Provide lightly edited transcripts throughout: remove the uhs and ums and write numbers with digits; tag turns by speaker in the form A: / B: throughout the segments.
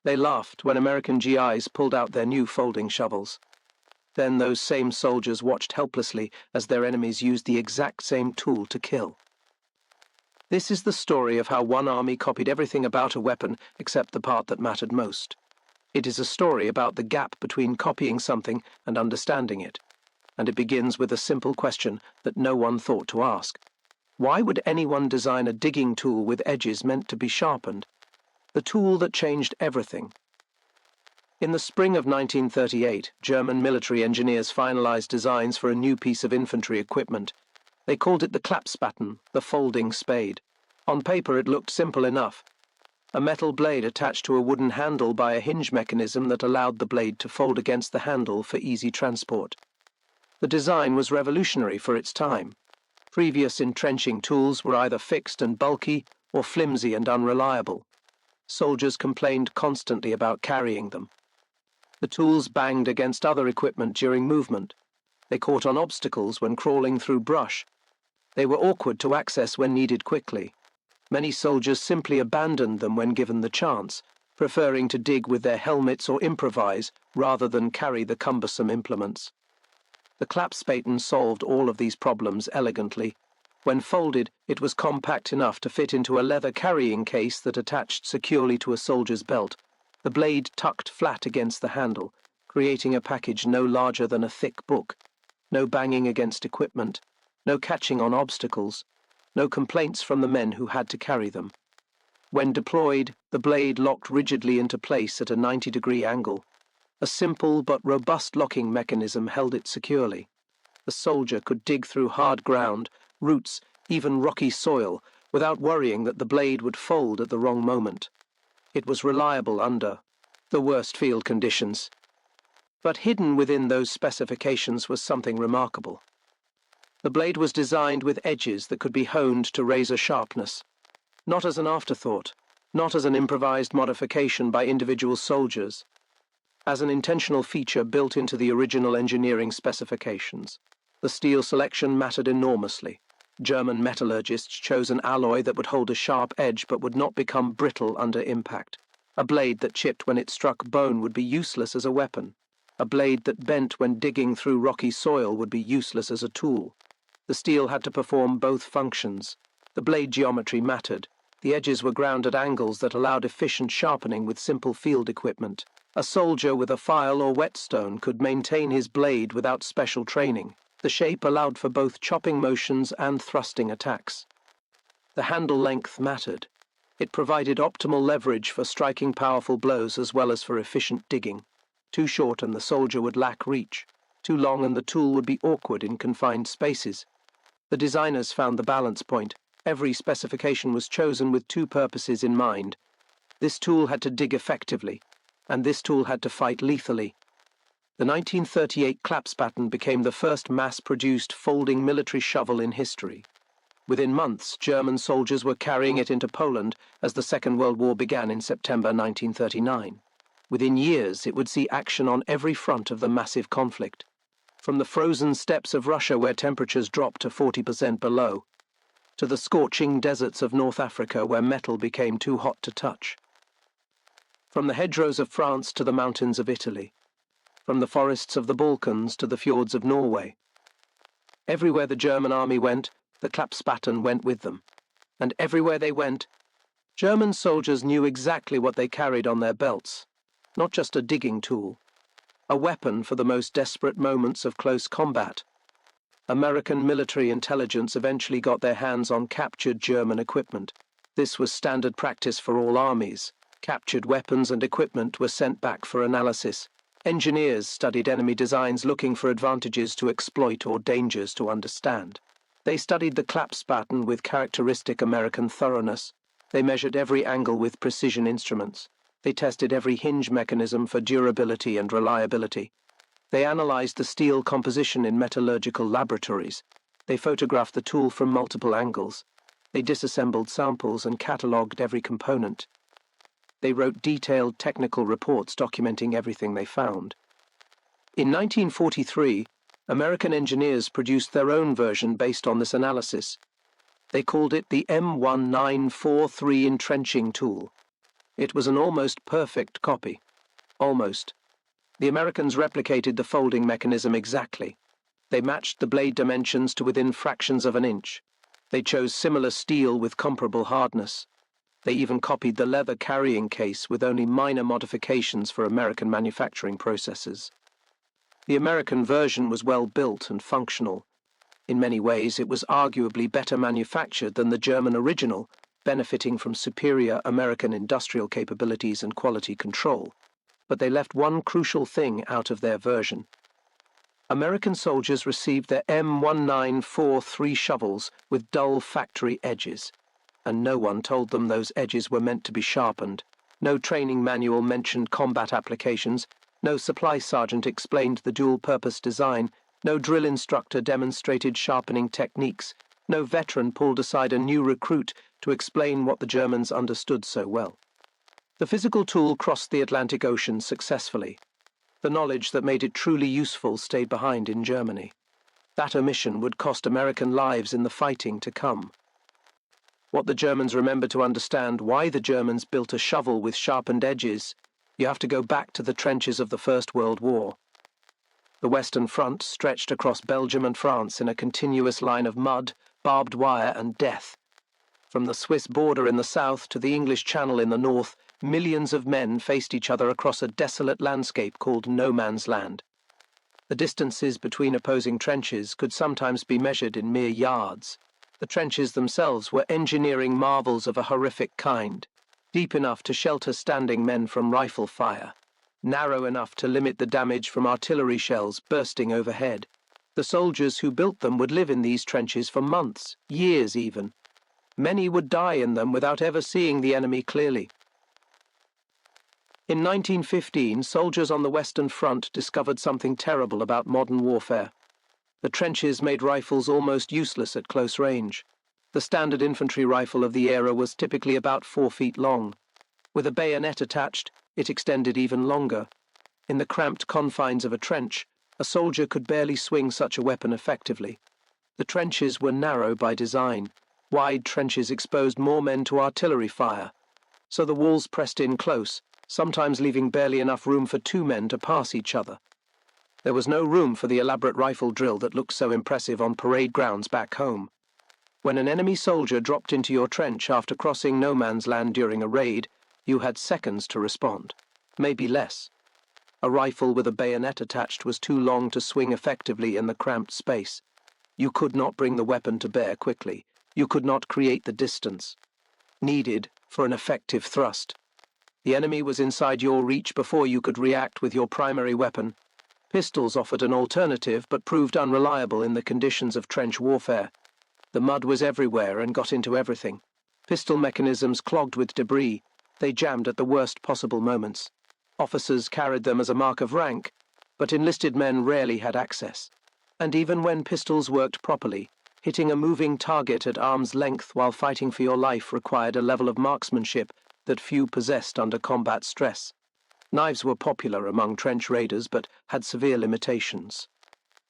A: They laughed when American GIs pulled out their new folding shovels. Then those same soldiers watched helplessly as their enemies used the exact same tool to kill. This is the story of how one army copied everything about a weapon except the part that mattered most. It is a story about the gap between copying something and understanding it, and it begins with a simple question that no one thought to ask. Why would anyone design a digging tool with edges meant to be sharpened? The tool that changed everything. In the spring of 1938, German military engineers finalized designs for a new piece of infantry equipment. They called it the Klappspaten, the folding spade. On paper it looked simple enough. A metal blade attached to a wooden handle by a hinge mechanism that allowed the blade to fold against the handle for easy transport. The design was revolutionary for its time. Previous entrenching tools were either fixed and bulky or flimsy and unreliable. Soldiers complained constantly about carrying them. The tools banged against other equipment during movement. They caught on obstacles when crawling through brush. They were awkward to access when needed quickly. Many soldiers simply abandoned them when given the chance, preferring to dig with their helmets or improvise rather than carry the cumbersome implements. The Klappspaten solved all of these problems elegantly. When folded, it was compact enough to fit into a leather carrying case that attached securely to a soldier's belt. The blade tucked flat against the handle, creating a package no larger than a thick book. No banging against equipment, no catching on obstacles, no complaints from the men who had to carry them. When deployed, the blade locked rigidly into place at a 90-degree angle. A simple but robust locking mechanism held it securely. The soldier could dig through hard ground, roots, even rocky soil, without worrying that the blade would fold at the wrong moment. It was reliable under the worst field conditions. But hidden within those specifications was something remarkable. The blade was designed with edges that could be honed to razor sharpness, not as an afterthought, not as an improvised modification by individual soldiers, as an intentional feature built into the original engineering specifications. The steel selection mattered enormously. German metallurgists chose an alloy that would hold a sharp edge but would not become brittle under impact. A blade that chipped when it struck bone would be useless as a weapon. A blade that bent when digging through rocky soil would be useless as a tool. The steel had to perform both functions. The blade geometry mattered. The edges were ground at angles that allowed efficient sharpening with simple field equipment. A soldier with a file or whetstone could maintain his blade without special training. The shape allowed for both chopping motions and thrusting attacks. The handle length mattered. It provided optimal leverage for striking powerful blows as well as for efficient digging. Too short and the soldier would lack reach. Too long and the tool would be awkward in confined spaces. The designers found the balance point. Every specification was chosen with two purposes in mind. This tool had to dig effectively, and this tool had to fight lethally. The 1938 Klappspaten became the first mass-produced folding military shovel in history. Within months, German soldiers were carrying it into Poland as the Second World War began in September 1939. Within years, it would see action on every front of the massive conflict. From the frozen steppes of Russia where temperatures dropped to 40% below, to the scorching deserts of North Africa where metal became too hot to touch. From the hedgerows of France to the mountains of Italy. From the forests of the Balkans to the fjords of Norway. Everywhere the German army went, the Klappspaten went with them. And everywhere they went, German soldiers knew exactly what they carried on their belts. Not just a digging tool. A weapon for the most desperate moments of close combat. American military intelligence eventually got their hands on captured German equipment. This was standard practice for all armies. Captured weapons and equipment were sent back for analysis. Engineers studied enemy designs looking for advantages to exploit or dangers to understand. They studied the Klappspaten with characteristic American thoroughness. They measured every angle with precision instruments. They tested every hinge mechanism for durability and reliability. They analyzed the steel composition in metallurgical laboratories. They photographed the tool from multiple angles. They disassembled samples and catalogued every component. They wrote detailed technical reports documenting everything they found. In 1943, American engineers produced their own version based on this analysis. They called it the M1943 entrenching tool. It was an almost perfect copy. Almost. The Americans replicated the folding mechanism exactly. They matched the blade dimensions to within fractions of an inch. They chose similar steel with comparable hardness. They even copied the leather carrying case with only minor modifications for American manufacturing processes. The American version was well built and functional. In many ways, it was arguably better manufactured than the German original, benefiting from superior American industrial capabilities and quality control. But they left one crucial thing out of their version. American soldiers received their M1943 shovels with dull factory edges, and no one told them those edges were meant to be sharpened. No training manual mentioned combat applications, no supply sergeant explained the dual-purpose design, no drill instructor demonstrated sharpening techniques, no veteran pulled aside a new recruit to explain what the Germans understood so well. The physical tool crossed the Atlantic Ocean successfully. The knowledge that made it truly useful stayed behind in Germany. That omission would cost American lives in the fighting to come. What the Germans remember to understand why the Germans built a shovel with sharpened edges, you have to go back to the trenches of the First World War. The Western Front stretched across Belgium and France in a continuous line of mud, barbed wire, and death. From the Swiss border in the south to the English Channel in the north, millions of men faced each other across a desolate landscape called no man's land. The distances between opposing trenches could sometimes be measured in mere yards. The trenches themselves were engineering marvels of a horrific kind, deep enough to shelter standing men from rifle fire, narrow enough to limit the damage from artillery shells bursting overhead. The soldiers who built them would live in these trenches for months, years even. Many would die in them without ever seeing the enemy clearly. In 1915, soldiers on the Western Front discovered something terrible about modern warfare. The trenches made rifles almost useless at close range. The standard infantry rifle of the era was typically about 4 feet long. With a bayonet attached, it extended even longer. In the cramped confines of a trench, a soldier could barely swing such a weapon effectively. The trenches were narrow by design. Wide trenches exposed more men to artillery fire, so the walls pressed in close, sometimes leaving barely enough room for 2 men to pass each other. There was no room for the elaborate rifle drill that looked so impressive on parade grounds back home. When an enemy soldier dropped into your trench after crossing no man's land during a raid, you had seconds to respond, maybe less. A rifle with a bayonet attached was too long to swing effectively in the cramped space. You could not bring the weapon to bear quickly. You could not create the distance needed for an effective thrust. The enemy was inside your reach before you could react with your primary weapon. Pistols offered an alternative but proved unreliable in the conditions of trench warfare. The mud was everywhere and got into everything. Pistol mechanisms clogged with debris. They jammed at the worst possible moments. Officers carried them as a mark of rank, but enlisted men rarely had access. And even when pistols worked properly, hitting a moving target at arm's length while fighting for your life required a level of marksmanship that few possessed under combat stress. Knives were popular among trench raiders but had severe limitations.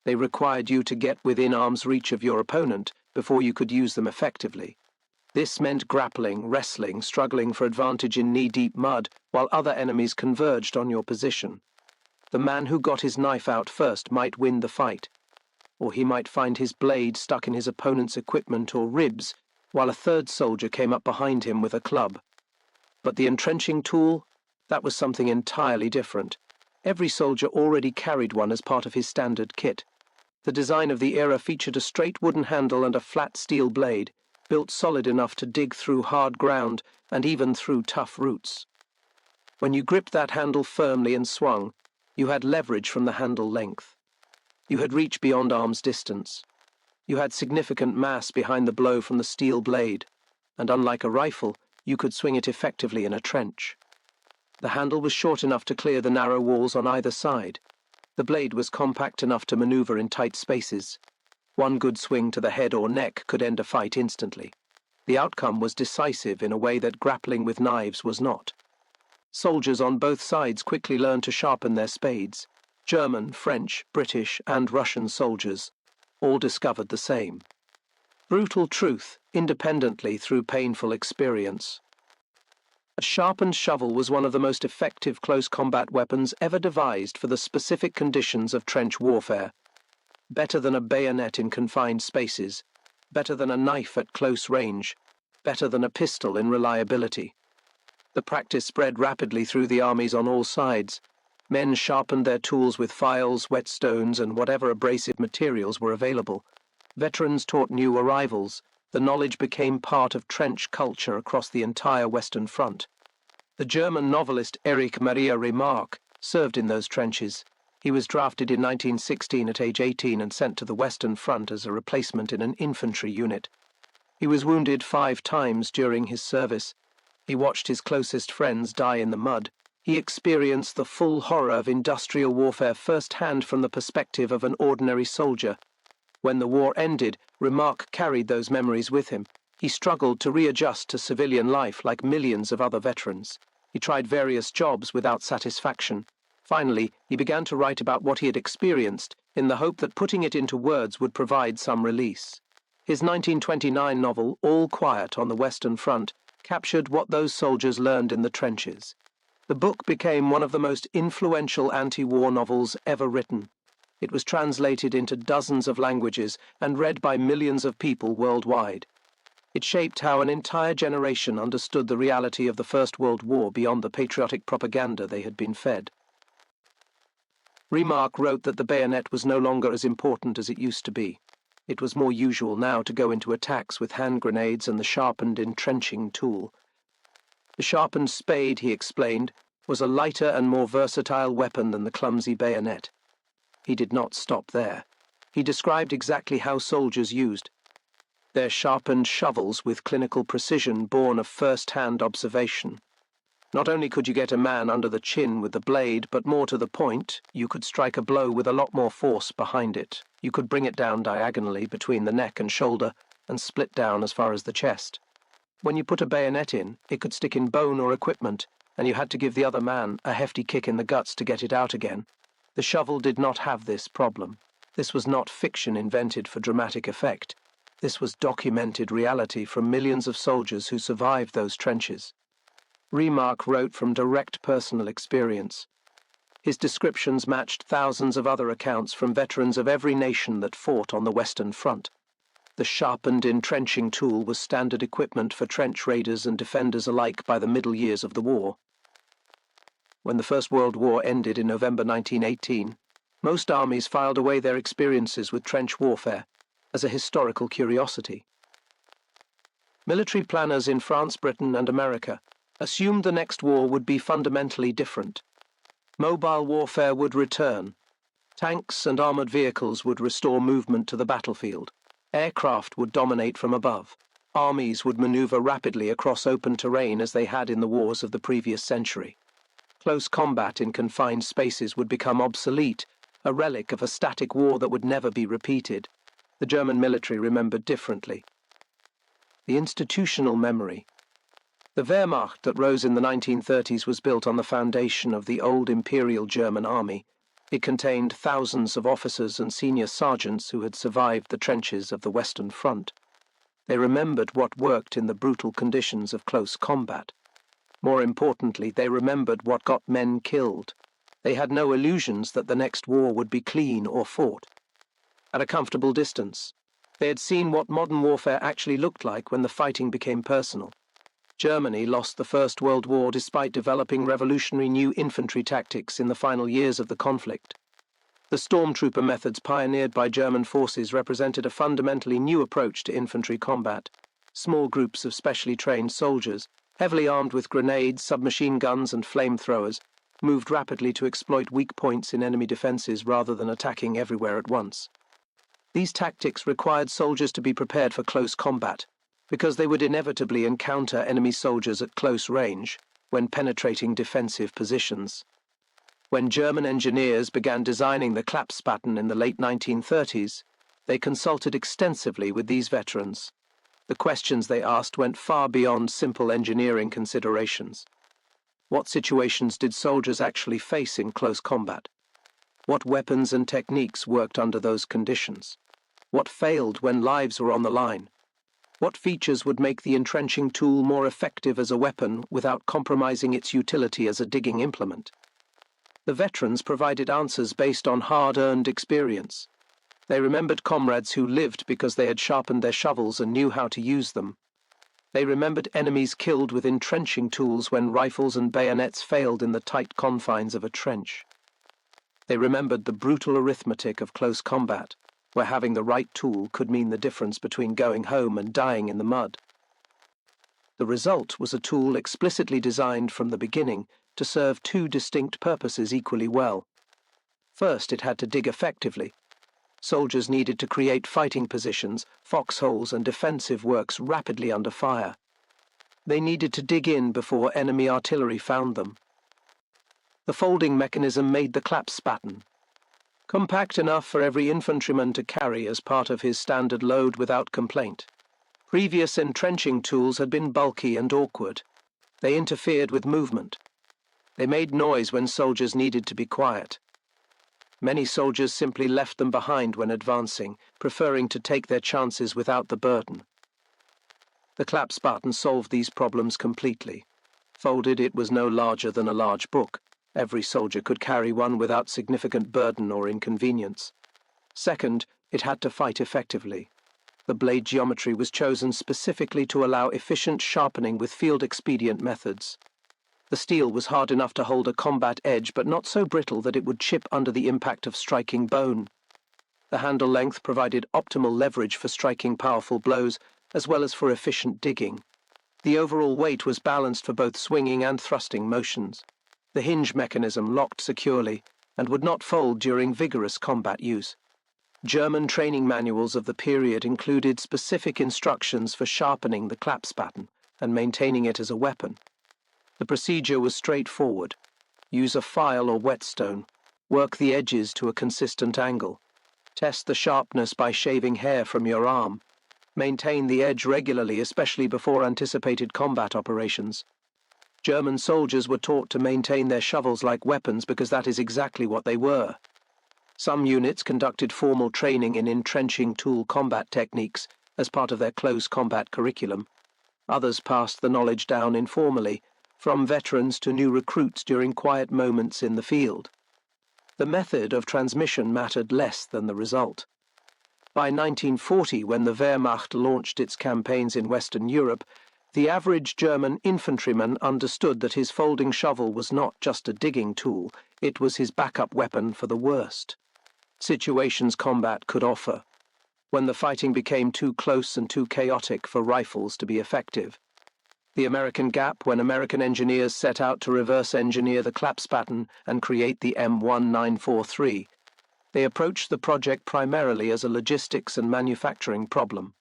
A: They required you to get within arm's reach of your opponent before you could use them effectively. This meant grappling, wrestling, struggling for advantage in knee-deep mud while other enemies converged on your position. The man who got his knife out first might win the fight, or he might find his blade stuck in his opponent's equipment or ribs while a third soldier came up behind him with a club. But the entrenching tool? That was something entirely different. Every soldier already carried one as part of his standard kit. The design of the era featured a straight wooden handle and a flat steel blade, built solid enough to dig through hard ground and even through tough roots. When you gripped that handle firmly and swung, you had leverage from the handle length. You had reach beyond arm's distance. You had significant mass behind the blow from the steel blade, and unlike a rifle, you could swing it effectively in a trench. The handle was short enough to clear the narrow walls on either side. The blade was compact enough to maneuver in tight spaces. One good swing to the head or neck could end a fight instantly. The outcome was decisive in a way that grappling with knives was not. Soldiers on both sides quickly learned to sharpen their spades. German, French, British, and Russian soldiers all discovered the same. Brutal truth, independently through painful experience. A sharpened shovel was one of the most effective close combat weapons ever devised for the specific conditions of trench warfare. Better than a bayonet in confined spaces, better than a knife at close range, better than a pistol in reliability. The practice spread rapidly through the armies on all sides. Men sharpened their tools with files, whetstones, and whatever abrasive materials were available. Veterans taught new arrivals. The knowledge became part of trench culture across the entire Western Front. The German novelist Erich Maria Remarque served in those trenches. He was drafted in 1916 at age 18 and sent to the Western Front as a replacement in an infantry unit. He was wounded 5 times during his service. He watched his closest friends die in the mud. He experienced the full horror of industrial warfare firsthand from the perspective of an ordinary soldier. When the war ended, Remarque carried those memories with him. He struggled to readjust to civilian life like millions of other veterans. He tried various jobs without satisfaction. Finally, he began to write about what he had experienced in the hope that putting it into words would provide some release. His 1929 novel, All Quiet on the Western Front, captured what those soldiers learned in the trenches. The book became one of the most influential anti-war novels ever written. It was translated into dozens of languages and read by millions of people worldwide. It shaped how an entire generation understood the reality of the First World War beyond the patriotic propaganda they had been fed. Remarque wrote that the bayonet was no longer as important as it used to be. It was more usual now to go into attacks with hand grenades and the sharpened entrenching tool. The sharpened spade, he explained, was a lighter and more versatile weapon than the clumsy bayonet. He did not stop there. He described exactly how soldiers used their sharpened shovels with clinical precision born of first-hand observation. Not only could you get a man under the chin with the blade, but more to the point, you could strike a blow with a lot more force behind it. You could bring it down diagonally between the neck and shoulder and split down as far as the chest. When you put a bayonet in, it could stick in bone or equipment, and you had to give the other man a hefty kick in the guts to get it out again. The shovel did not have this problem. This was not fiction invented for dramatic effect. This was documented reality from millions of soldiers who survived those trenches. Remarque wrote from direct personal experience. His descriptions matched thousands of other accounts from veterans of every nation that fought on the Western Front. The sharpened entrenching tool was standard equipment for trench raiders and defenders alike by the middle years of the war. When the First World War ended in November 1918, most armies filed away their experiences with trench warfare as a historical curiosity. Military planners in France, Britain, and America assumed the next war would be fundamentally different. Mobile warfare would return. Tanks and armored vehicles would restore movement to the battlefield. Aircraft would dominate from above. Armies would maneuver rapidly across open terrain as they had in the wars of the previous century. Close combat in confined spaces would become obsolete, a relic of a static war that would never be repeated. The German military remembered differently. The institutional memory. The Wehrmacht that rose in the 1930s was built on the foundation of the old Imperial German Army. It contained thousands of officers and senior sergeants who had survived the trenches of the Western Front. They remembered what worked in the brutal conditions of close combat. More importantly, they remembered what got men killed. They had no illusions that the next war would be clean or fought. At a comfortable distance, they had seen what modern warfare actually looked like when the fighting became personal. Germany lost the First World War despite developing revolutionary new infantry tactics in the final years of the conflict. The stormtrooper methods pioneered by German forces represented a fundamentally new approach to infantry combat. Small groups of specially trained soldiers, heavily armed with grenades, submachine guns, and flamethrowers, moved rapidly to exploit weak points in enemy defenses rather than attacking everywhere at once. These tactics required soldiers to be prepared for close combat, because they would inevitably encounter enemy soldiers at close range when penetrating defensive positions. When German engineers began designing the Klappspaten in the late 1930s, they consulted extensively with these veterans. The questions they asked went far beyond simple engineering considerations. What situations did soldiers actually face in close combat? What weapons and techniques worked under those conditions? What failed when lives were on the line? What features would make the entrenching tool more effective as a weapon without compromising its utility as a digging implement? The veterans provided answers based on hard-earned experience. They remembered comrades who lived because they had sharpened their shovels and knew how to use them. They remembered enemies killed with entrenching tools when rifles and bayonets failed in the tight confines of a trench. They remembered the brutal arithmetic of close combat, where having the right tool could mean the difference between going home and dying in the mud. The result was a tool explicitly designed from the beginning to serve two distinct purposes equally well. First, it had to dig effectively. Soldiers needed to create fighting positions, foxholes, and defensive works rapidly under fire. They needed to dig in before enemy artillery found them. The folding mechanism made the Klappspaten, compact enough for every infantryman to carry as part of his standard load without complaint. Previous entrenching tools had been bulky and awkward. They interfered with movement. They made noise when soldiers needed to be quiet. Many soldiers simply left them behind when advancing, preferring to take their chances without the burden. The Klappspaten solved these problems completely. Folded, it was no larger than a large book. Every soldier could carry one without significant burden or inconvenience. Second, it had to fight effectively. The blade geometry was chosen specifically to allow efficient sharpening with field-expedient methods. The steel was hard enough to hold a combat edge, but not so brittle that it would chip under the impact of striking bone. The handle length provided optimal leverage for striking powerful blows, as well as for efficient digging. The overall weight was balanced for both swinging and thrusting motions. The hinge mechanism locked securely and would not fold during vigorous combat use. German training manuals of the period included specific instructions for sharpening the Klappspaten and maintaining it as a weapon. The procedure was straightforward. Use a file or whetstone. Work the edges to a consistent angle. Test the sharpness by shaving hair from your arm. Maintain the edge regularly, especially before anticipated combat operations. German soldiers were taught to maintain their shovels like weapons because that is exactly what they were. Some units conducted formal training in entrenching tool combat techniques as part of their close combat curriculum. Others passed the knowledge down informally, from veterans to new recruits during quiet moments in the field. The method of transmission mattered less than the result. By 1940, when the Wehrmacht launched its campaigns in Western Europe, the average German infantryman understood that his folding shovel was not just a digging tool, it was his backup weapon for the worst situations combat could offer, when the fighting became too close and too chaotic for rifles to be effective. The American Gap, when American engineers set out to reverse-engineer the Klappspaten and create the M1943. They approached the project primarily as a logistics and manufacturing problem.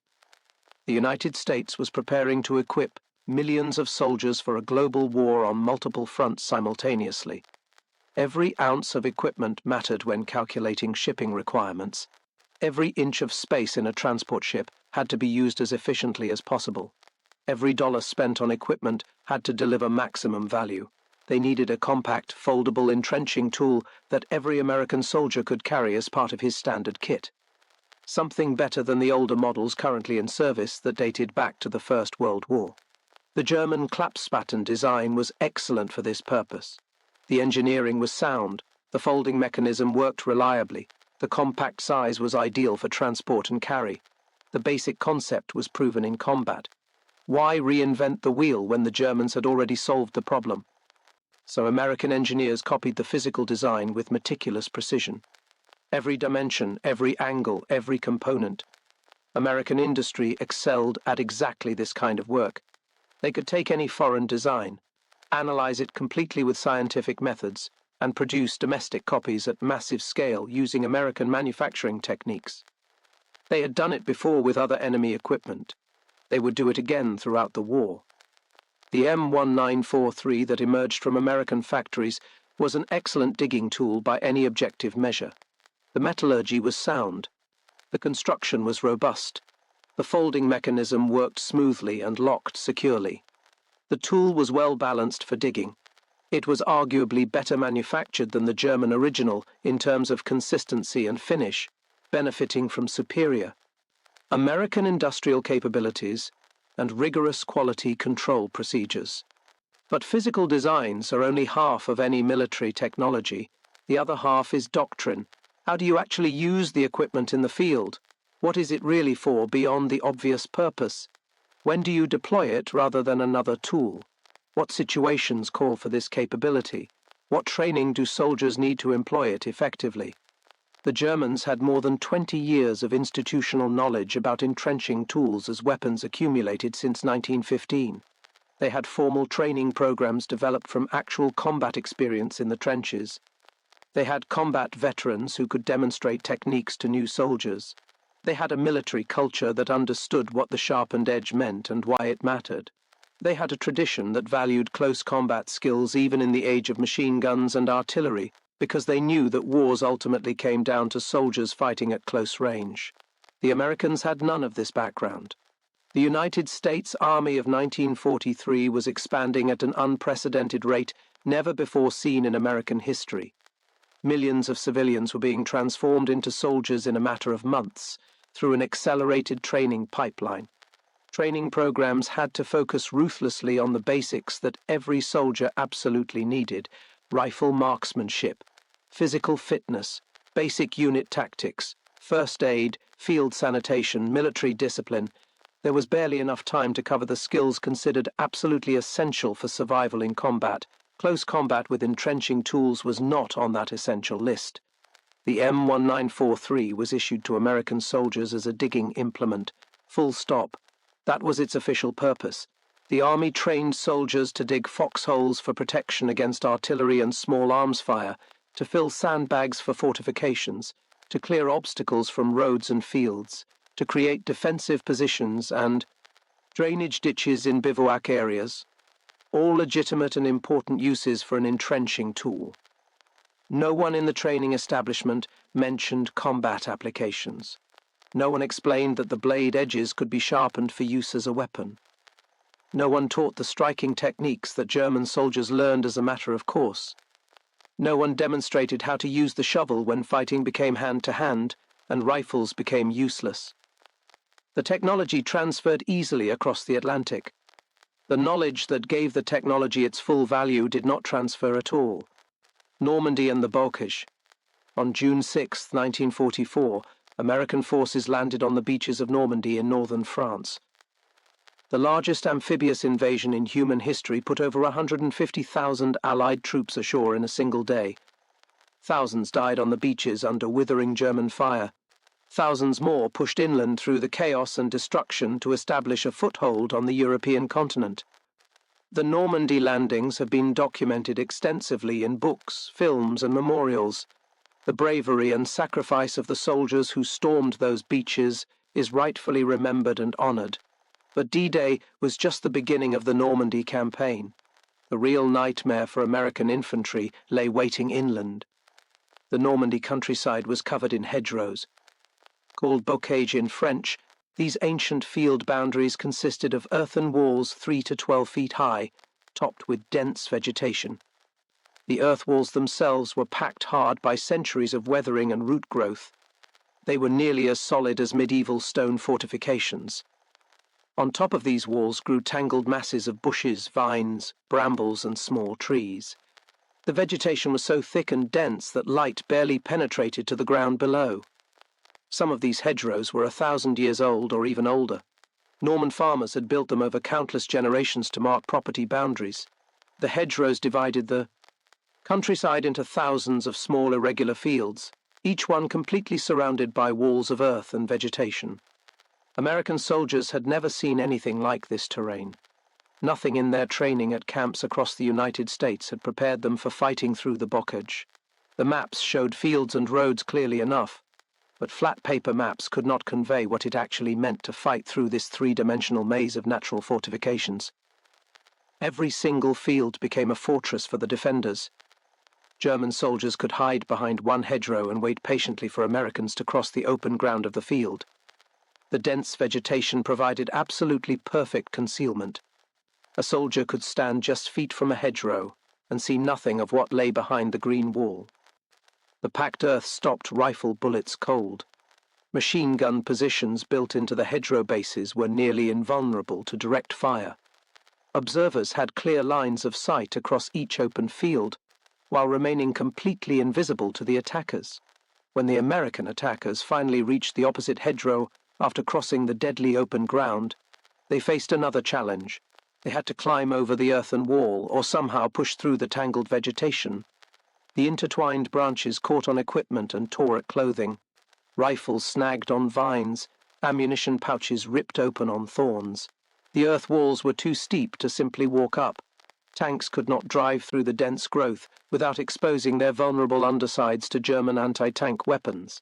A: The United States was preparing to equip millions of soldiers for a global war on multiple fronts simultaneously. Every ounce of equipment mattered when calculating shipping requirements. Every inch of space in a transport ship had to be used as efficiently as possible. Every dollar spent on equipment had to deliver maximum value. They needed a compact, foldable entrenching tool that every American soldier could carry as part of his standard kit. Something better than the older models currently in service that dated back to the First World War. The German Klappspaten design was excellent for this purpose. The engineering was sound, the folding mechanism worked reliably, the compact size was ideal for transport and carry. The basic concept was proven in combat. Why reinvent the wheel when the Germans had already solved the problem? So American engineers copied the physical design with meticulous precision. Every dimension, every angle, every component. American industry excelled at exactly this kind of work. They could take any foreign design, analyze it completely with scientific methods, and produce domestic copies at massive scale using American manufacturing techniques. They had done it before with other enemy equipment. They would do it again throughout the war. The M1943 that emerged from American factories was an excellent digging tool by any objective measure. The metallurgy was sound. The construction was robust. The folding mechanism worked smoothly and locked securely. The tool was well balanced for digging. It was arguably better manufactured than the German original in terms of consistency and finish, benefiting from superior American industrial capabilities, and rigorous quality control procedures. But physical designs are only half of any military technology. The other half is doctrine. How do you actually use the equipment in the field? What is it really for beyond the obvious purpose? When do you deploy it rather than another tool? What situations call for this capability? What training do soldiers need to employ it effectively? The Germans had more than 20 years of institutional knowledge about entrenching tools as weapons accumulated since 1915. They had formal training programs developed from actual combat experience in the trenches. They had combat veterans who could demonstrate techniques to new soldiers. They had a military culture that understood what the sharpened edge meant and why it mattered. They had a tradition that valued close combat skills even in the age of machine guns and artillery, because they knew that wars ultimately came down to soldiers fighting at close range. The Americans had none of this background. The United States Army of 1943 was expanding at an unprecedented rate never before seen in American history. Millions of civilians were being transformed into soldiers in a matter of months through an accelerated training pipeline. Training programs had to focus ruthlessly on the basics that every soldier absolutely needed: rifle marksmanship, physical fitness, basic unit tactics, first aid, field sanitation, military discipline. There was barely enough time to cover the skills considered absolutely essential for survival in combat. Close combat with entrenching tools was not on that essential list. The M1943 was issued to American soldiers as a digging implement. Full stop. That was its official purpose. The Army trained soldiers to dig foxholes for protection against artillery and small arms fire, to fill sandbags for fortifications, to clear obstacles from roads and fields, to create defensive positions and drainage ditches in bivouac areas, all legitimate and important uses for an entrenching tool. No one in the training establishment mentioned combat applications. No one explained that the blade edges could be sharpened for use as a weapon. No one taught the striking techniques that German soldiers learned as a matter of course. No one demonstrated how to use the shovel when fighting became hand-to-hand and rifles became useless. The technology transferred easily across the Atlantic. The knowledge that gave the technology its full value did not transfer at all. Normandy and the Balkans. On June 6, 1944, American forces landed on the beaches of Normandy in northern France. The largest amphibious invasion in human history put over 150,000 Allied troops ashore in a single day. Thousands died on the beaches under withering German fire. Thousands more pushed inland through the chaos and destruction to establish a foothold on the European continent. The Normandy landings have been documented extensively in books, films, and memorials. The bravery and sacrifice of the soldiers who stormed those beaches is rightfully remembered and honored. But D-Day was just the beginning of the Normandy campaign. The real nightmare for American infantry lay waiting inland. The Normandy countryside was covered in hedgerows. Called bocage in French, these ancient field boundaries consisted of earthen walls 3 to 12 feet high, topped with dense vegetation. The earth walls themselves were packed hard by centuries of weathering and root growth. They were nearly as solid as medieval stone fortifications. On top of these walls grew tangled masses of bushes, vines, brambles, and small trees. The vegetation was so thick and dense that light barely penetrated to the ground below. Some of these hedgerows were 1,000 years old or even older. Norman farmers had built them over countless generations to mark property boundaries. The hedgerows divided the countryside into thousands of small irregular fields, each one completely surrounded by walls of earth and vegetation. American soldiers had never seen anything like this terrain. Nothing in their training at camps across the United States had prepared them for fighting through the bocage. The maps showed fields and roads clearly enough, but flat paper maps could not convey what it actually meant to fight through this three-dimensional maze of natural fortifications. Every single field became a fortress for the defenders. German soldiers could hide behind one hedgerow and wait patiently for Americans to cross the open ground of the field. The dense vegetation provided absolutely perfect concealment. A soldier could stand just feet from a hedgerow and see nothing of what lay behind the green wall. The packed earth stopped rifle bullets cold. Machine gun positions built into the hedgerow bases were nearly invulnerable to direct fire. Observers had clear lines of sight across each open field, while remaining completely invisible to the attackers. When the American attackers finally reached the opposite hedgerow after crossing the deadly open ground, they faced another challenge. They had to climb over the earthen wall or somehow push through the tangled vegetation. The intertwined branches caught on equipment and tore at clothing. Rifles snagged on vines, ammunition pouches ripped open on thorns. The earth walls were too steep to simply walk up. Tanks could not drive through the dense growth without exposing their vulnerable undersides to German anti-tank weapons.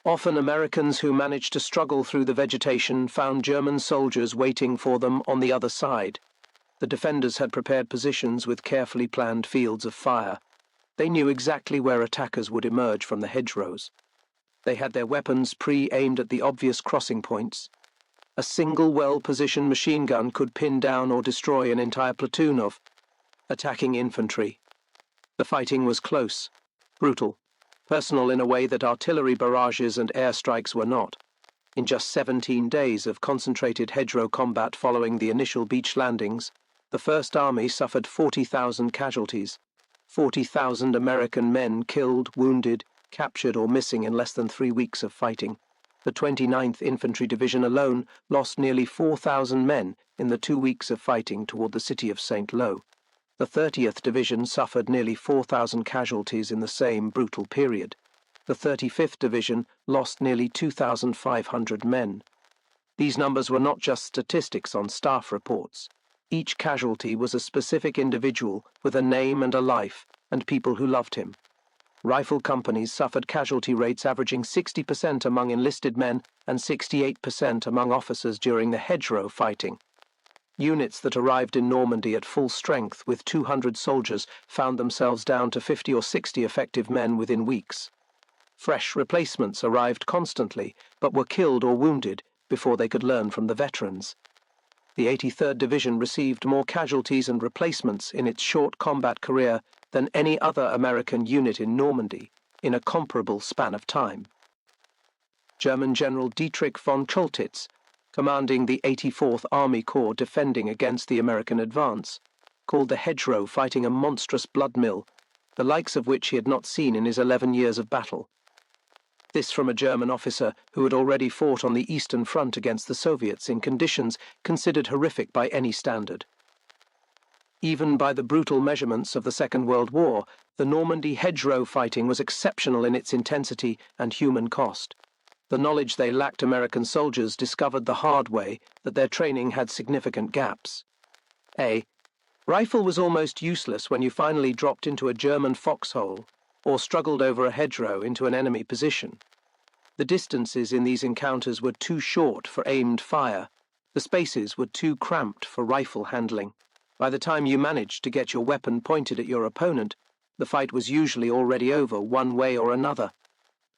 A: Often Americans who managed to struggle through the vegetation found German soldiers waiting for them on the other side. The defenders had prepared positions with carefully planned fields of fire. They knew exactly where attackers would emerge from the hedgerows. They had their weapons pre-aimed at the obvious crossing points. A single well-positioned machine gun could pin down or destroy an entire platoon of attacking infantry. The fighting was close, brutal, personal in a way that artillery barrages and airstrikes were not. In just 17 days of concentrated hedgerow combat following the initial beach landings, the First Army suffered 40,000 casualties, 40,000 American men killed, wounded, captured or missing in less than 3 weeks of fighting. The 29th Infantry Division alone lost nearly 4,000 men in the 2 weeks of fighting toward the city of St. Lo. The 30th Division suffered nearly 4,000 casualties in the same brutal period. The 35th Division lost nearly 2,500 men. These numbers were not just statistics on staff reports. Each casualty was a specific individual with a name and a life, and people who loved him. Rifle companies suffered casualty rates averaging 60% among enlisted men and 68% among officers during the hedgerow fighting. Units that arrived in Normandy at full strength with 200 soldiers found themselves down to 50 or 60 effective men within weeks. Fresh replacements arrived constantly, but were killed or wounded before they could learn from the veterans. The 83rd Division received more casualties and replacements in its short combat career than any other American unit in Normandy in a comparable span of time. German General Dietrich von Choltitz, commanding the 84th Army Corps defending against the American advance, called the hedgerow fighting a monstrous blood mill, the likes of which he had not seen in his 11 years of battle. This from a German officer who had already fought on the Eastern Front against the Soviets in conditions considered horrific by any standard. Even by the brutal measurements of the Second World War, the Normandy hedgerow fighting was exceptional in its intensity and human cost. The knowledge they lacked American soldiers discovered the hard way that their training had significant gaps. A. Rifle was almost useless when you finally dropped into a German foxhole or struggled over a hedgerow into an enemy position. The distances in these encounters were too short for aimed fire. The spaces were too cramped for rifle handling. By the time you managed to get your weapon pointed at your opponent, the fight was usually already over one way or another.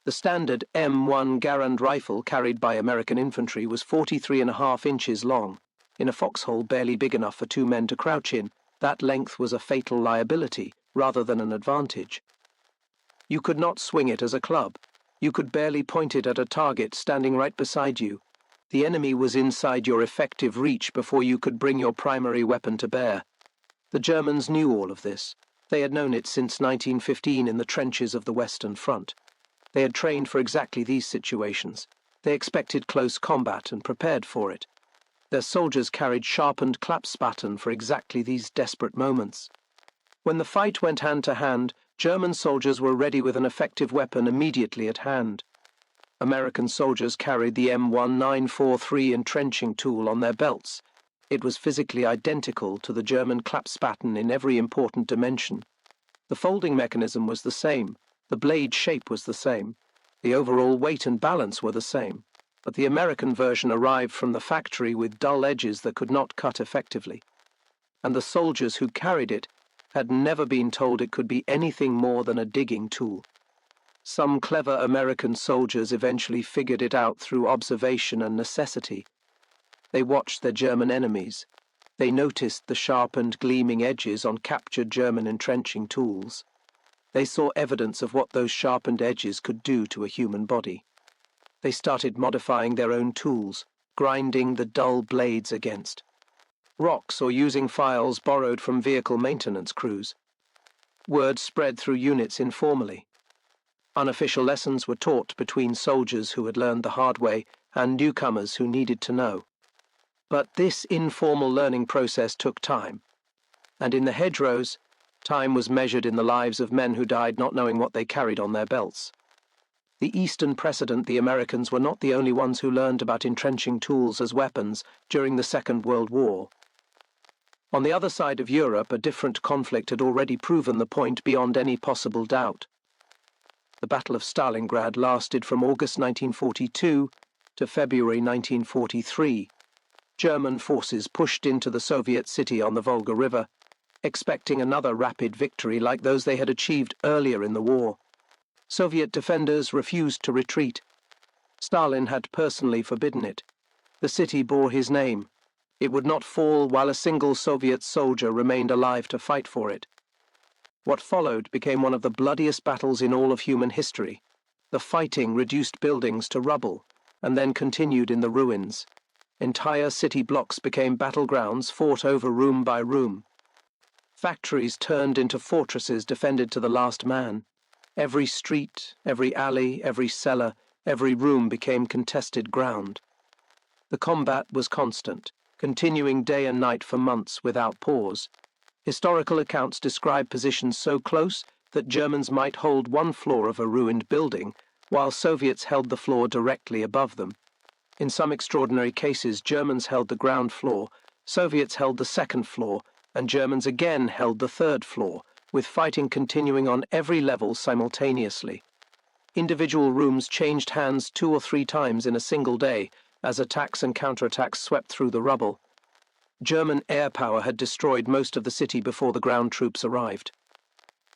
A: The standard M1 Garand rifle carried by American infantry was 43.5 inches long. In a foxhole barely big enough for 2 men to crouch in, that length was a fatal liability rather than an advantage. You could not swing it as a club. You could barely point it at a target standing right beside you. The enemy was inside your effective reach before you could bring your primary weapon to bear. The Germans knew all of this. They had known it since 1915 in the trenches of the Western Front. They had trained for exactly these situations. They expected close combat and prepared for it. Their soldiers carried sharpened Klappspaten for exactly these desperate moments. When the fight went hand to hand, German soldiers were ready with an effective weapon immediately at hand. American soldiers carried the M1943 entrenching tool on their belts. It was physically identical to the German Klappspaten in every important dimension. The folding mechanism was the same, the blade shape was the same, the overall weight and balance were the same, but the American version arrived from the factory with dull edges that could not cut effectively. And the soldiers who carried it had never been told it could be anything more than a digging tool. Some clever American soldiers eventually figured it out through observation and necessity. They watched their German enemies. They noticed the sharpened, gleaming edges on captured German entrenching tools. They saw evidence of what those sharpened edges could do to a human body. They started modifying their own tools, grinding the dull blades against rocks or using files borrowed from vehicle maintenance crews. Word spread through units informally. Unofficial lessons were taught between soldiers who had learned the hard way and newcomers who needed to know. But this informal learning process took time, and in the hedgerows, time was measured in the lives of men who died not knowing what they carried on their belts. The Eastern precedent, the Americans were not the only ones who learned about entrenching tools as weapons during the Second World War. On the other side of Europe, a different conflict had already proven the point beyond any possible doubt. The Battle of Stalingrad lasted from August 1942 to February 1943. German forces pushed into the Soviet city on the Volga River, expecting another rapid victory like those they had achieved earlier in the war. Soviet defenders refused to retreat. Stalin had personally forbidden it. The city bore his name. It would not fall while a single Soviet soldier remained alive to fight for it. What followed became one of the bloodiest battles in all of human history. The fighting reduced buildings to rubble, and then continued in the ruins. Entire city blocks became battlegrounds fought over room by room. Factories turned into fortresses defended to the last man. Every street, every alley, every cellar, every room became contested ground. The combat was constant, continuing day and night for months without pause. Historical accounts describe positions so close that Germans might hold one floor of a ruined building, while Soviets held the floor directly above them. In some extraordinary cases, Germans held the ground floor, Soviets held the second floor, and Germans again held the third floor, with fighting continuing on every level simultaneously. Individual rooms changed hands 2 or 3 times in a single day, as attacks and counterattacks swept through the rubble. German air power had destroyed most of the city before the ground troops arrived.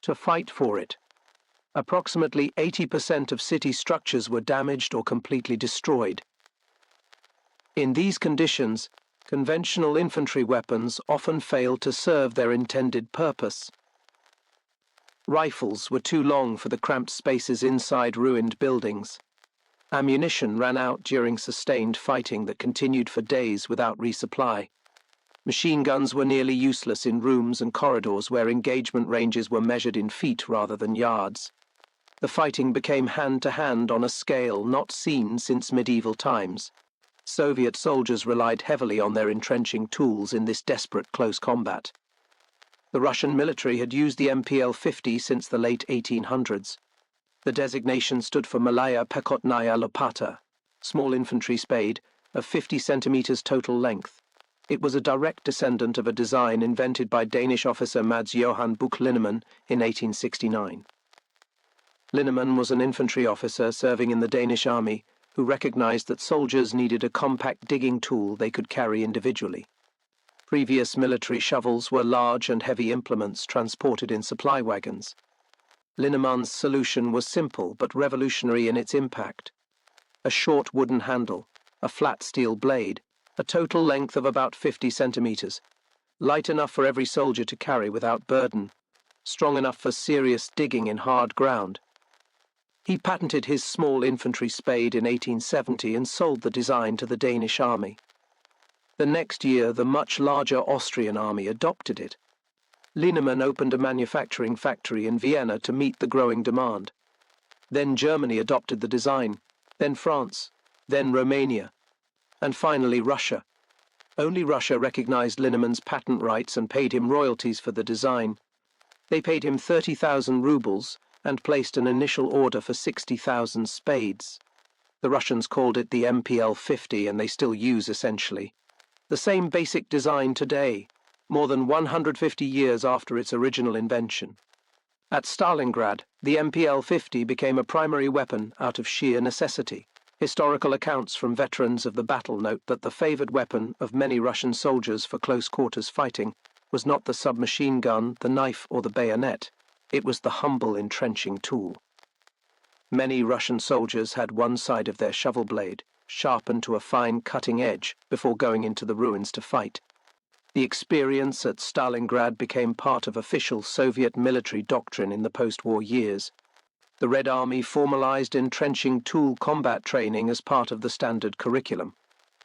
A: To fight for it, approximately 80% of city structures were damaged or completely destroyed. In these conditions, conventional infantry weapons often failed to serve their intended purpose. Rifles were too long for the cramped spaces inside ruined buildings. Ammunition ran out during sustained fighting that continued for days without resupply. Machine guns were nearly useless in rooms and corridors where engagement ranges were measured in feet rather than yards. The fighting became hand-to-hand on a scale not seen since medieval times. Soviet soldiers relied heavily on their entrenching tools in this desperate close combat. The Russian military had used the MPL-50 since the late 1800s. The designation stood for Malaya Pekotnaya Lopata, small infantry spade, of 50 centimeters total length. It was a direct descendant of a design invented by Danish officer Mads Johan Buch-Linnemann in 1869. Linnemann was an infantry officer serving in the Danish army who recognized that soldiers needed a compact digging tool they could carry individually. Previous military shovels were large and heavy implements transported in supply wagons. Linnemann's solution was simple but revolutionary in its impact. A short wooden handle, a flat steel blade, a total length of about 50 centimeters, light enough for every soldier to carry without burden, strong enough for serious digging in hard ground. He patented his small infantry spade in 1870 and sold the design to the Danish army. The next year, the much larger Austrian army adopted it. Linnemann opened a manufacturing factory in Vienna to meet the growing demand. Then Germany adopted the design, then France, then Romania, and finally Russia. Only Russia recognized Linnemann's patent rights and paid him royalties for the design. They paid him 30,000 rubles and placed an initial order for 60,000 spades. The Russians called it the MPL-50, and they still use essentially the same basic design today, more than 150 years after its original invention. At Stalingrad, the MPL-50 became a primary weapon out of sheer necessity. Historical accounts from veterans of the battle note that the favored weapon of many Russian soldiers for close-quarters fighting was not the submachine gun, the knife, or the bayonet. It was the humble entrenching tool. Many Russian soldiers had one side of their shovel blade sharpened to a fine cutting edge before going into the ruins to fight. The experience at Stalingrad became part of official Soviet military doctrine in the post-war years. The Red Army formalized entrenching tool combat training as part of the standard curriculum.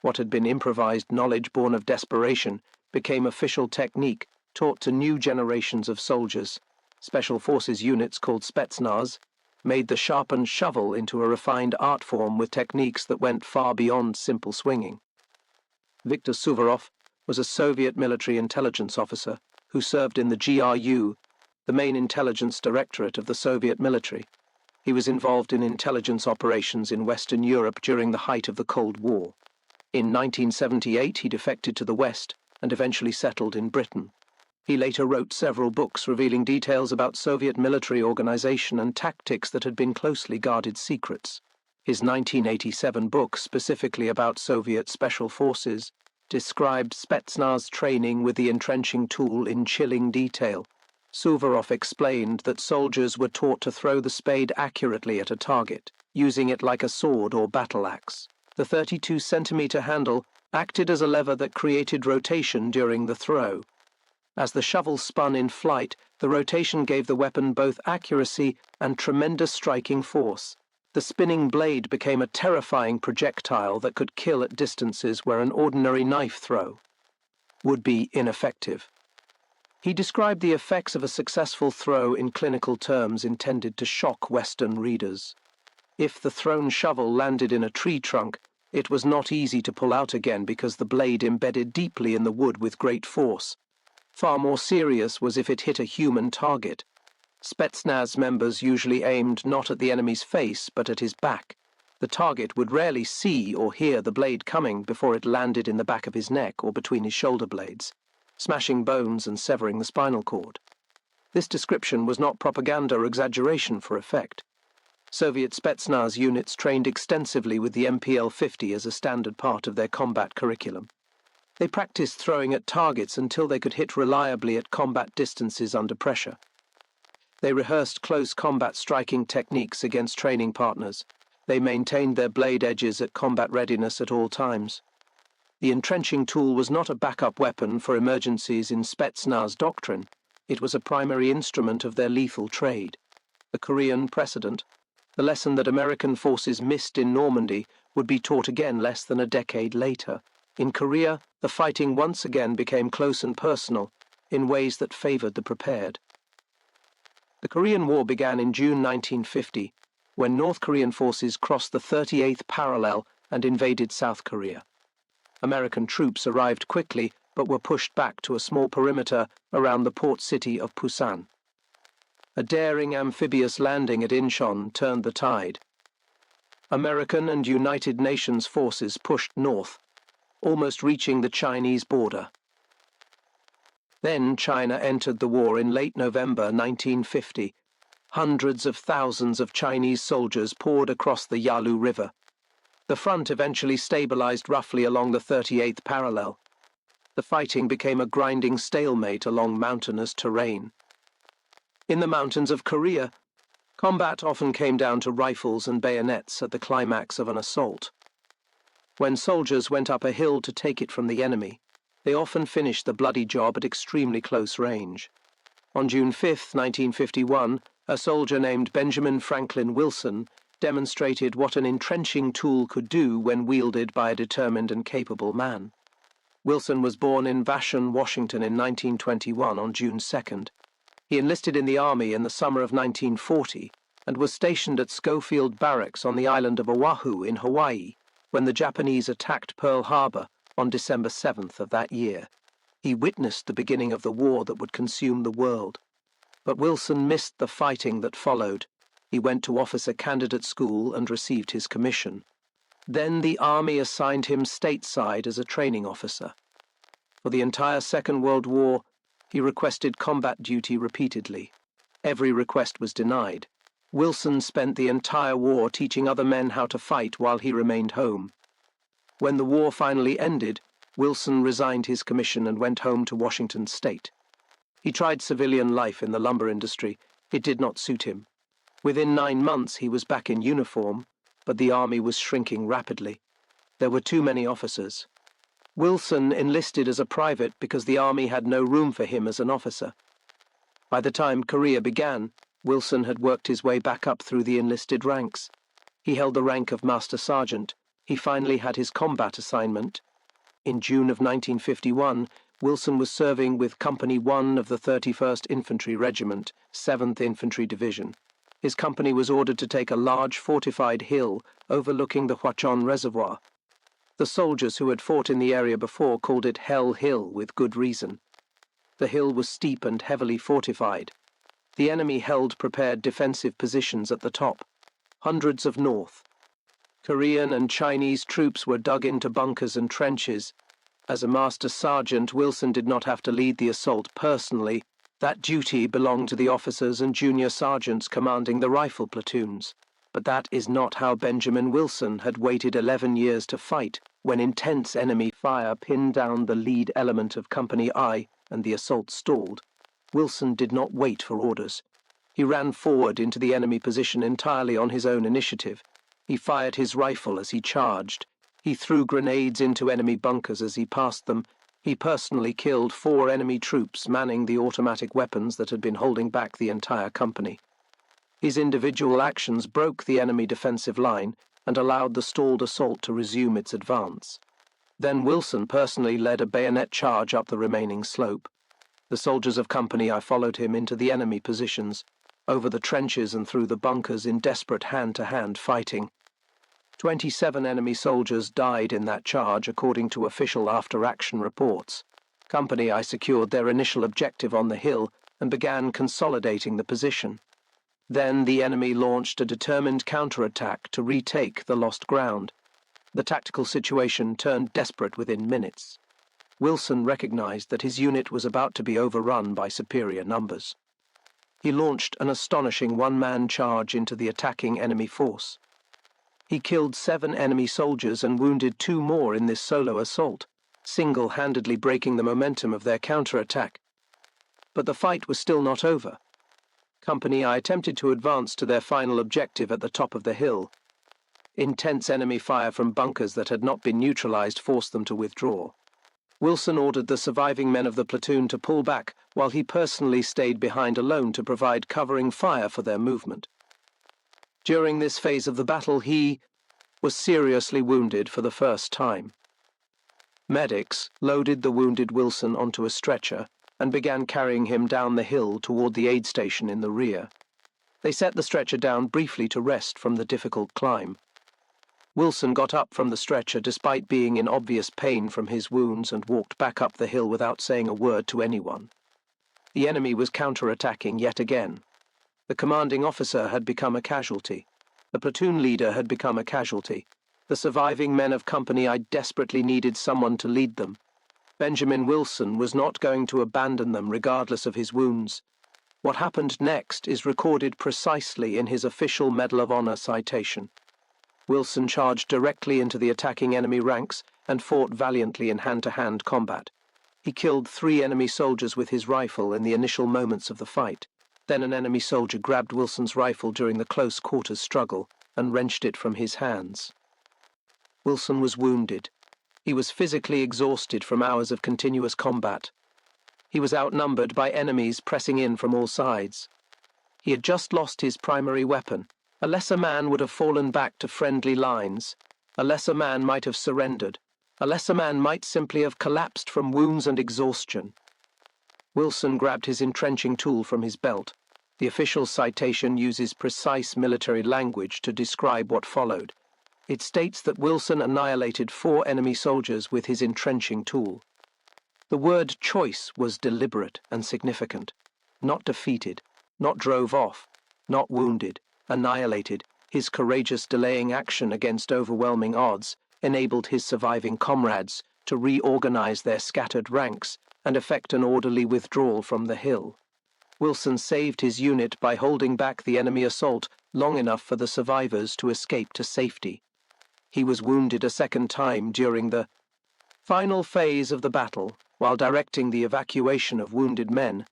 A: What had been improvised knowledge born of desperation became official technique taught to new generations of soldiers. Special forces units called Spetsnaz made the sharpened shovel into a refined art form with techniques that went far beyond simple swinging. Viktor Suvorov was a Soviet military intelligence officer who served in the GRU, the main intelligence directorate of the Soviet military. He was involved in intelligence operations in Western Europe during the height of the Cold War. In 1978, he defected to the West and eventually settled in Britain. He later wrote several books revealing details about Soviet military organization and tactics that had been closely guarded secrets. His 1987 book, specifically about Soviet special forces, described Spetsnaz training with the entrenching tool in chilling detail. Suvorov explained that soldiers were taught to throw the spade accurately at a target, using it like a sword or battle axe. The 32-centimeter handle acted as a lever that created rotation during the throw. As the shovel spun in flight, the rotation gave the weapon both accuracy and tremendous striking force. The spinning blade became a terrifying projectile that could kill at distances where an ordinary knife throw would be ineffective. He described the effects of a successful throw in clinical terms intended to shock Western readers. If the thrown shovel landed in a tree trunk, it was not easy to pull out again because the blade embedded deeply in the wood with great force. Far more serious was if it hit a human target. Spetsnaz members usually aimed not at the enemy's face but at his back. The target would rarely see or hear the blade coming before it landed in the back of his neck or between his shoulder blades, smashing bones and severing the spinal cord. This description was not propaganda or exaggeration for effect. Soviet Spetsnaz units trained extensively with the MPL-50 as a standard part of their combat curriculum. They practiced throwing at targets until they could hit reliably at combat distances under pressure. They rehearsed close combat striking techniques against training partners. They maintained their blade edges at combat readiness at all times. The entrenching tool was not a backup weapon for emergencies in Spetsnaz doctrine. It was a primary instrument of their lethal trade. The Korean precedent, the lesson that American forces missed in Normandy, would be taught again less than a decade later. In Korea, the fighting once again became close and personal in ways that favored the prepared. The Korean War began in June 1950, when North Korean forces crossed the 38th parallel and invaded South Korea. American troops arrived quickly but were pushed back to a small perimeter around the port city of Pusan. A daring amphibious landing at Incheon turned the tide. American and United Nations forces pushed north, almost reaching the Chinese border. Then China entered the war in late November 1950. Hundreds of thousands of Chinese soldiers poured across the Yalu River. The front eventually stabilized roughly along the 38th parallel. The fighting became a grinding stalemate along mountainous terrain. In the mountains of Korea, combat often came down to rifles and bayonets at the climax of an assault. When soldiers went up a hill to take it from the enemy, they often finished the bloody job at extremely close range. On June 5, 1951, a soldier named Benjamin Franklin Wilson demonstrated what an entrenching tool could do when wielded by a determined and capable man. Wilson was born in Vashon, Washington in 1921 on June 2nd. He enlisted in the Army in the summer of 1940 and was stationed at Schofield Barracks on the island of Oahu in Hawaii when the Japanese attacked Pearl Harbor on December 7th of that year. He witnessed the beginning of the war that would consume the world. But Wilson missed the fighting that followed. He went to officer candidate school and received his commission. Then the Army assigned him stateside as a training officer. For the entire Second World War, he requested combat duty repeatedly. Every request was denied. Wilson spent the entire war teaching other men how to fight while he remained home. When the war finally ended, Wilson resigned his commission and went home to Washington State. He tried civilian life in the lumber industry. It did not suit him. Within 9 months he was back in uniform, but the Army was shrinking rapidly. There were too many officers. Wilson enlisted as a private because the Army had no room for him as an officer. By the time Korea began, Wilson had worked his way back up through the enlisted ranks. He held the rank of Master Sergeant. He finally had his combat assignment. In June of 1951, Wilson was serving with Company 1 of the 31st Infantry Regiment, 7th Infantry Division. His company was ordered to take a large fortified hill overlooking the Huachon Reservoir. The soldiers who had fought in the area before called it Hell Hill with good reason. The hill was steep and heavily fortified. The enemy held prepared defensive positions at the top. Hundreds of North, Korean and Chinese troops were dug into bunkers and trenches. As a Master Sergeant, Wilson did not have to lead the assault personally. That duty belonged to the officers and junior sergeants commanding the rifle platoons. But that is not how Benjamin Wilson had waited 11 years to fight, when intense enemy fire pinned down the lead element of Company I and the assault stalled. Wilson did not wait for orders. He ran forward into the enemy position entirely on his own initiative. He fired his rifle as he charged. He threw grenades into enemy bunkers as he passed them. He personally killed 4 enemy troops manning the automatic weapons that had been holding back the entire company. His individual actions broke the enemy defensive line and allowed the stalled assault to resume its advance. Then Wilson personally led a bayonet charge up the remaining slope. The soldiers of Company I followed him into the enemy positions, over the trenches and through the bunkers in desperate hand-to-hand fighting. 27 enemy soldiers died in that charge according to official after-action reports. Company I secured their initial objective on the hill and began consolidating the position. Then the enemy launched a determined counterattack to retake the lost ground. The tactical situation turned desperate within minutes. Wilson recognized that his unit was about to be overrun by superior numbers. He launched an astonishing one-man charge into the attacking enemy force. He killed 7 enemy soldiers and wounded 2 more in this solo assault, single-handedly breaking the momentum of their counterattack. But the fight was still not over. Company I attempted to advance to their final objective at the top of the hill. Intense enemy fire from bunkers that had not been neutralized forced them to withdraw. Wilson ordered the surviving men of the platoon to pull back while he personally stayed behind alone to provide covering fire for their movement. During this phase of the battle, he was seriously wounded for the first time. Medics loaded the wounded Wilson onto a stretcher and began carrying him down the hill toward the aid station in the rear. They set the stretcher down briefly to rest from the difficult climb. Wilson got up from the stretcher despite being in obvious pain from his wounds and walked back up the hill without saying a word to anyone. The enemy was counterattacking yet again. The commanding officer had become a casualty. The platoon leader had become a casualty. The surviving men of Company I desperately needed someone to lead them. Benjamin Wilson was not going to abandon them regardless of his wounds. What happened next is recorded precisely in his official Medal of Honor citation. Wilson charged directly into the attacking enemy ranks and fought valiantly in hand-to-hand combat. He killed 3 enemy soldiers with his rifle in the initial moments of the fight. Then an enemy soldier grabbed Wilson's rifle during the close quarters struggle and wrenched it from his hands. Wilson was wounded. He was physically exhausted from hours of continuous combat. He was outnumbered by enemies pressing in from all sides. He had just lost his primary weapon. A lesser man would have fallen back to friendly lines. A lesser man might have surrendered. A lesser man might simply have collapsed from wounds and exhaustion. Wilson grabbed his entrenching tool from his belt. The official citation uses precise military language to describe what followed. It states that Wilson annihilated 4 enemy soldiers with his entrenching tool. The word choice was deliberate and significant. Not defeated, not drove off, not wounded, annihilated. His courageous delaying action against overwhelming odds enabled his surviving comrades to reorganize their scattered ranks and effect an orderly withdrawal from the hill. Wilson saved his unit by holding back the enemy assault long enough for the survivors to escape to safety. He was wounded a second time during the final phase of the battle while directing the evacuation of wounded men,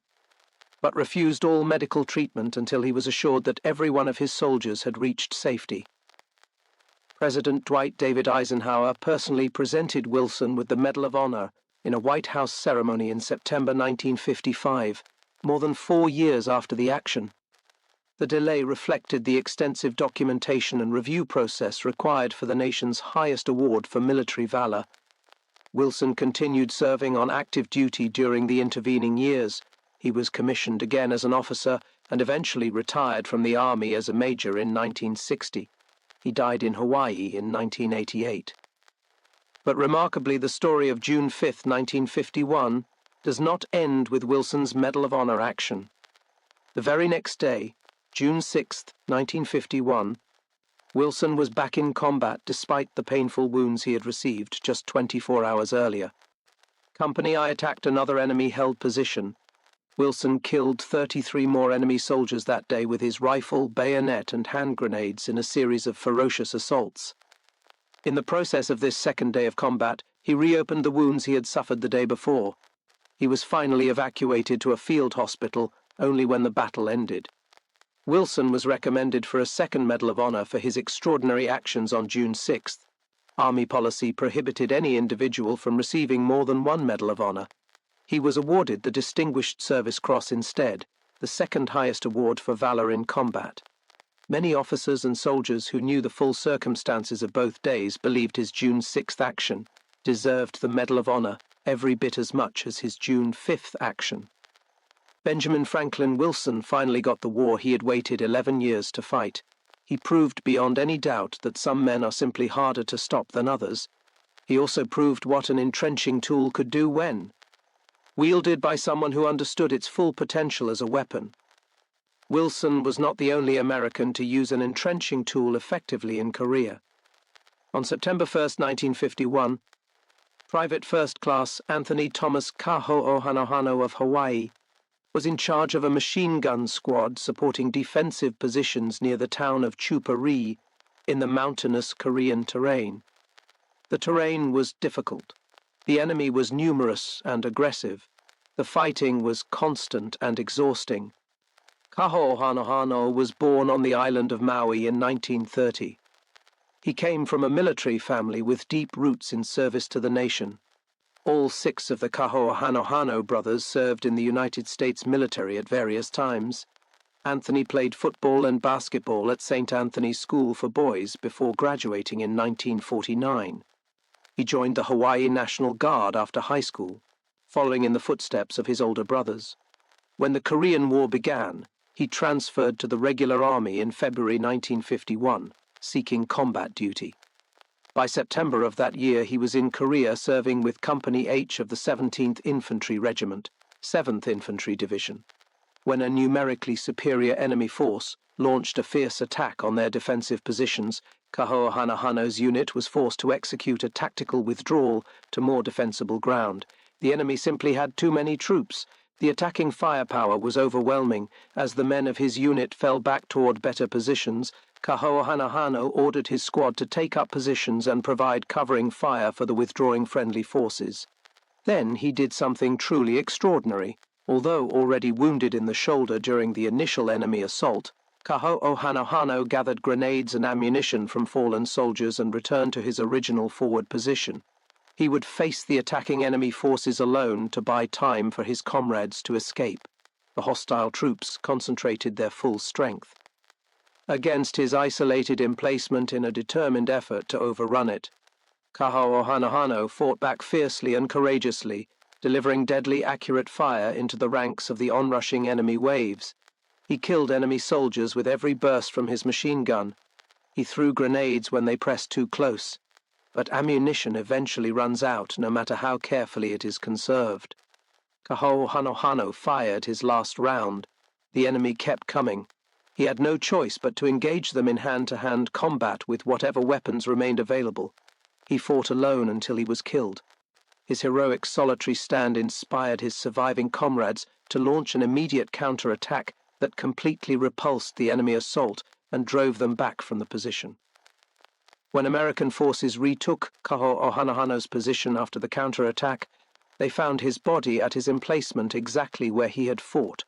A: but refused all medical treatment until he was assured that every one of his soldiers had reached safety. President Dwight David Eisenhower personally presented Wilson with the Medal of Honor in a White House ceremony in September 1955, more than 4 years after the action. The delay reflected the extensive documentation and review process required for the nation's highest award for military valor. Wilson continued serving on active duty during the intervening years. He was commissioned again as an officer and eventually retired from the Army as a major in 1960. He died in Hawaii in 1988. But remarkably, the story of June 5, 1951, does not end with Wilson's Medal of Honor action. The very next day, June 6, 1951, Wilson was back in combat despite the painful wounds he had received just 24 hours earlier. Company I attacked another enemy-held position. Wilson killed 33 more enemy soldiers that day with his rifle, bayonet, and hand grenades in a series of ferocious assaults. In the process of this second day of combat, he reopened the wounds he had suffered the day before. He was finally evacuated to a field hospital only when the battle ended. Wilson was recommended for a second Medal of Honor for his extraordinary actions on June 6th. Army policy prohibited any individual from receiving more than one Medal of Honor. He was awarded the Distinguished Service Cross instead, the second highest award for valor in combat. Many officers and soldiers who knew the full circumstances of both days believed his June 6th action deserved the Medal of Honor every bit as much as his June 5th action. Benjamin Franklin Wilson finally got the war he had waited 11 years to fight. He proved beyond any doubt that some men are simply harder to stop than others. He also proved what an entrenching tool could do when wielded by someone who understood its full potential as a weapon. Wilson was not the only American to use an entrenching tool effectively in Korea. On September 1, 1951, Private First Class Anthony Thomas Kaho'ohanohano of Hawaii was in charge of a machine gun squad supporting defensive positions near the town of Chupa-ri in the mountainous Korean terrain. The terrain was difficult. The enemy was numerous and aggressive. The fighting was constant and exhausting. Kaho'ohanohano was born on the island of Maui in 1930. He came from a military family with deep roots in service to the nation. All 6 of the Kaho'ohanohano brothers served in the United States military at various times. Anthony played football and basketball at St. Anthony's School for Boys before graduating in 1949. He joined the Hawaii National Guard after high school, following in the footsteps of his older brothers. When the Korean War began, he transferred to the regular army in February 1951, seeking combat duty. By September of that year, he was in Korea serving with Company H of the 17th Infantry Regiment, 7th Infantry Division, when a numerically superior enemy force launched a fierce attack on their defensive positions. Kaho'ohanohano's unit was forced to execute a tactical withdrawal to more defensible ground. The enemy simply had too many troops. The attacking firepower was overwhelming. As the men of his unit fell back toward better positions, Kaho'ohanohano ordered his squad to take up positions and provide covering fire for the withdrawing friendly forces. Then he did something truly extraordinary. Although already wounded in the shoulder during the initial enemy assault, Kaho'ohanohano gathered grenades and ammunition from fallen soldiers and returned to his original forward position. He would face the attacking enemy forces alone to buy time for his comrades to escape. The hostile troops concentrated their full strength. Against his isolated emplacement in a determined effort to overrun it, Kaho'ohanohano fought back fiercely and courageously, delivering deadly accurate fire into the ranks of the onrushing enemy waves. He killed enemy soldiers with every burst from his machine gun. He threw grenades when they pressed too close. But ammunition eventually runs out no matter how carefully it is conserved. Kaho'ohanohano fired his last round. The enemy kept coming. He had no choice but to engage them in hand-to-hand combat with whatever weapons remained available. He fought alone until he was killed. His heroic solitary stand inspired his surviving comrades to launch an immediate counterattack that completely repulsed the enemy assault and drove them back from the position. When American forces retook Kaho'ohanohano's position after the counterattack, they found his body at his emplacement exactly where he had fought.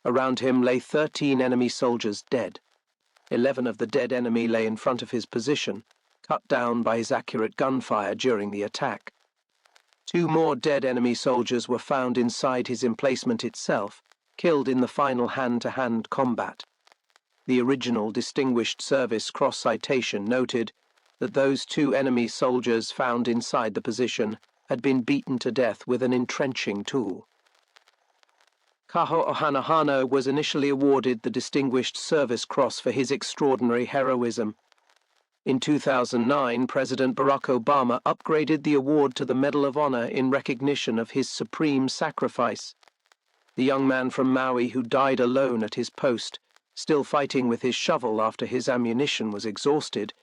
A: Around him lay 13 enemy soldiers dead. 11 of the dead enemy lay in front of his position, cut down by his accurate gunfire during the attack. 2 more dead enemy soldiers were found inside his emplacement itself, killed in the final hand-to-hand combat. The original Distinguished Service Cross citation noted that those 2 enemy soldiers found inside the position had been beaten to death with an entrenching tool. Kaho Ohanahana was initially awarded the Distinguished Service Cross for his extraordinary heroism. In 2009, President Barack Obama upgraded the award to the Medal of Honor in recognition of his supreme sacrifice. The young man from Maui who died alone at his post, still fighting with his shovel after his ammunition was exhausted,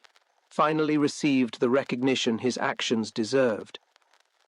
A: finally received the recognition his actions deserved.